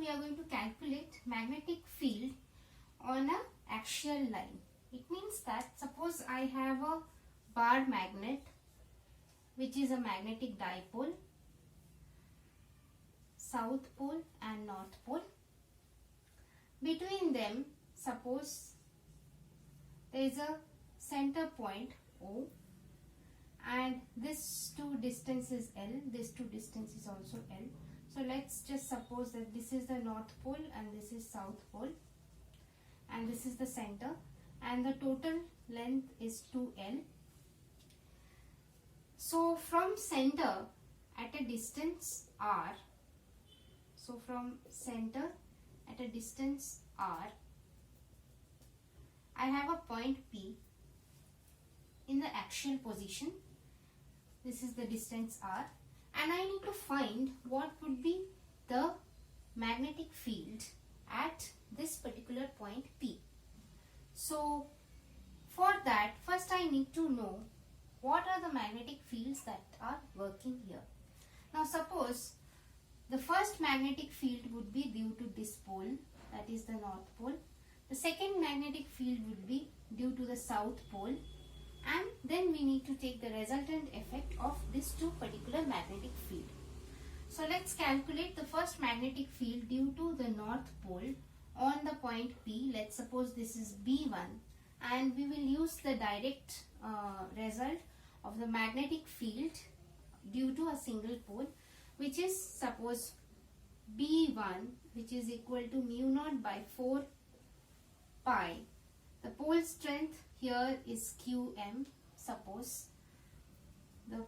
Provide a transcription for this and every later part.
we are going to calculate magnetic field on a axial line. It means that suppose I have a bar magnet which is a magnetic dipole, south pole and north pole. Between them, suppose there is a center point O, and this two distance is L, this two distance is also L. So let's just suppose that this is the north pole and this is south pole, and this is the center, and the total length is 2L. So from center at a distance R, so from center at a distance R, I have a point P in the axial position. This is the distance R, and I need to find what would be the magnetic field at this particular point P. So for that, first I need to know what are the magnetic fields that are working here. Now suppose the first magnetic field would be due to this pole, that is the north pole. The second magnetic field would be due to the south pole, and then we need to take the resultant effect of these two particular magnetic field. So let's calculate the first magnetic field due to the north pole on the point P. Let's suppose this is B1, and we will use the direct result of the magnetic field due to a single pole, which is suppose B1, which is equal to mu naught by 4 pi. The pole strength here is Qm. Suppose the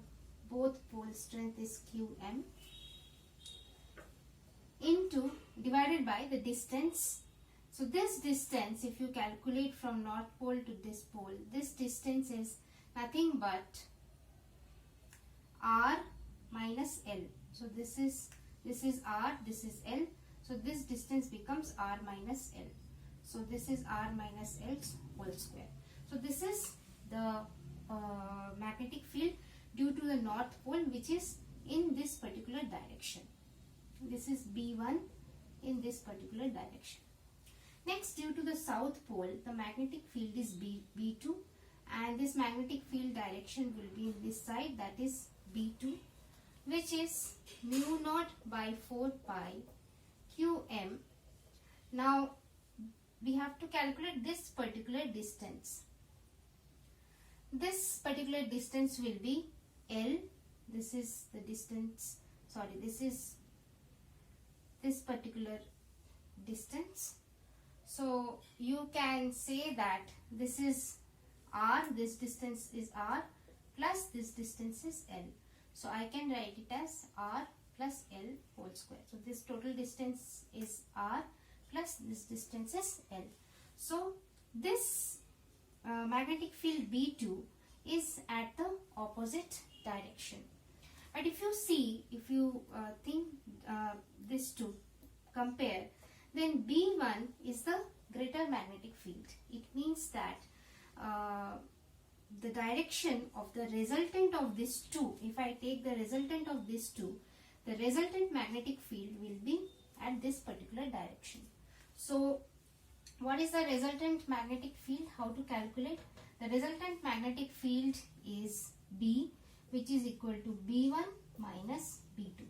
both pole strength is Qm, into divided by the distance. So this distance, if you calculate from north pole to this pole, this distance is nothing but R minus L. So this is R, this is L. So this distance becomes R minus L. So this is R minus L whole square. So this is the magnetic field due to the north pole, which is in this particular direction. This is B1 in this particular direction. Next, due to the south pole, the magnetic field is B2, and this magnetic field direction will be in this side, that is B2, which is mu naught by 4 pi Qm. Now we have to calculate this particular distance. This particular distance will be L. This is the distance, sorry, this is this particular distance. So you can say that this is R, this distance is R, plus this distance is L. So I can write it as R plus L whole square. So this total distance is R plus this distance is L. So this magnetic field B2 is at the opposite direction. But if you see, if you think these two compare, then B1 is the greater magnetic field. It means that the direction of the resultant of these two, if I take the resultant of these two, the resultant magnetic field will be at this particular direction. So what is the resultant magnetic field? How to calculate? The resultant magnetic field is B, which is equal to B1 minus B2,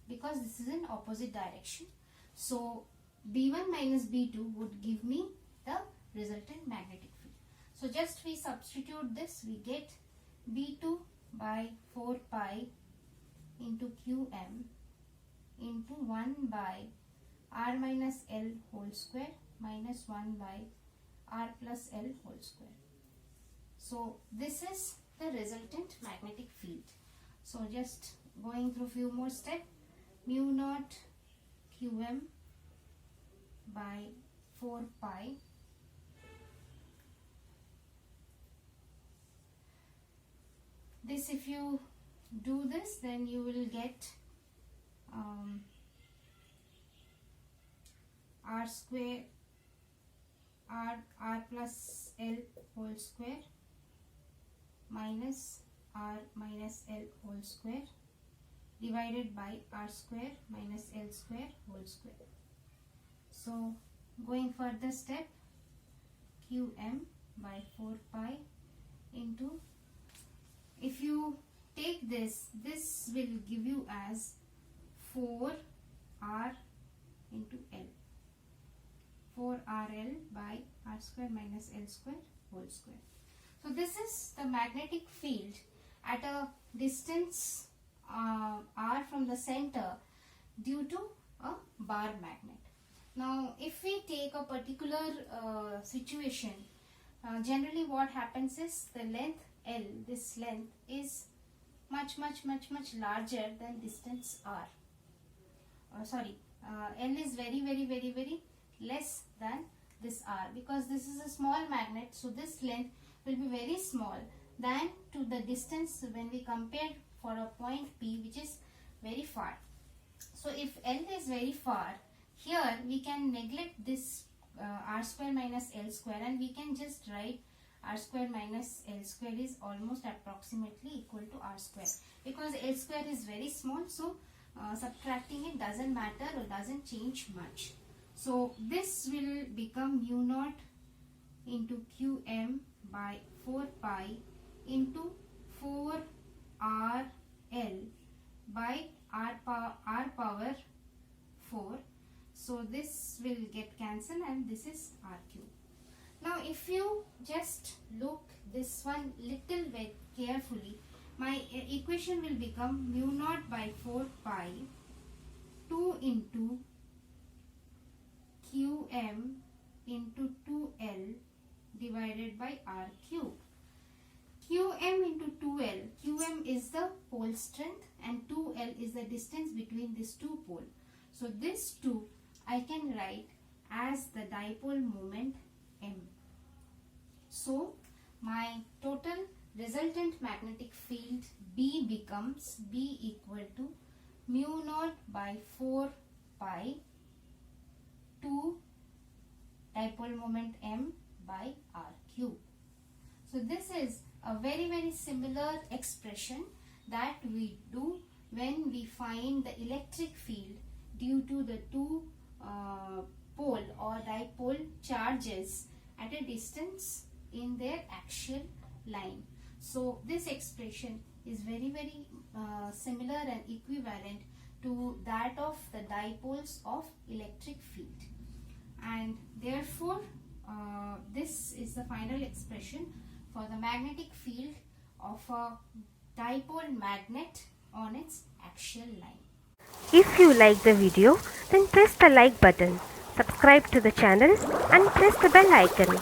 because this is in opposite direction. So B1 minus B2 would give me the resultant magnetic field. So just we substitute this, we get B2 by 4 pi into Qm into 1 by R minus L whole square minus 1 by R plus L whole square. So this is the resultant magnetic field. So just going through few more steps, mu naught Qm by 4 pi this, if you do this, then you will get R square R plus L whole square minus R minus L whole square divided by R square minus L square whole square. So going further step, Qm by 4 pi into, if you take this will give you as 4r into L, 4RL by r square minus L square whole square. So this is the magnetic field at a distance r from the center due to a bar magnet. Now if we take a particular situation, generally what happens is the length L, this length is much larger than distance r. L is very less than this r, because this is a small magnet, so this length will be very small than to the distance when we compare for a point P which is very far. So if L is very far, here we can neglect this r square minus L square, and we can just write r square minus L square is almost approximately equal to r square, because L square is very small, so subtracting it doesn't matter or doesn't change much. So this will become mu naught into Qm by 4 pi into 4RL by r power 4. So this will get cancelled and this is r cube. Now if you just look this one little bit carefully, my equation will become mu naught by 4 pi 2 into Qm into 2L divided by r cube. Qm into 2L, Qm is the pole strength and 2L is the distance between these two poles. So this 2 I can write as the dipole moment M. So my total resultant magnetic field B becomes B equal to mu naught by 4 pi 2 dipole moment M by r cube. So this is a very similar expression that we do when we find the electric field due to the two pole or dipole charges at a distance in their axial line. So this expression is very similar and equivalent to that of the dipoles of electric field, and therefore this is the final expression for the magnetic field of a dipole magnet on its axial line. If you like the video, then press the like button, subscribe to the channel and press the bell icon.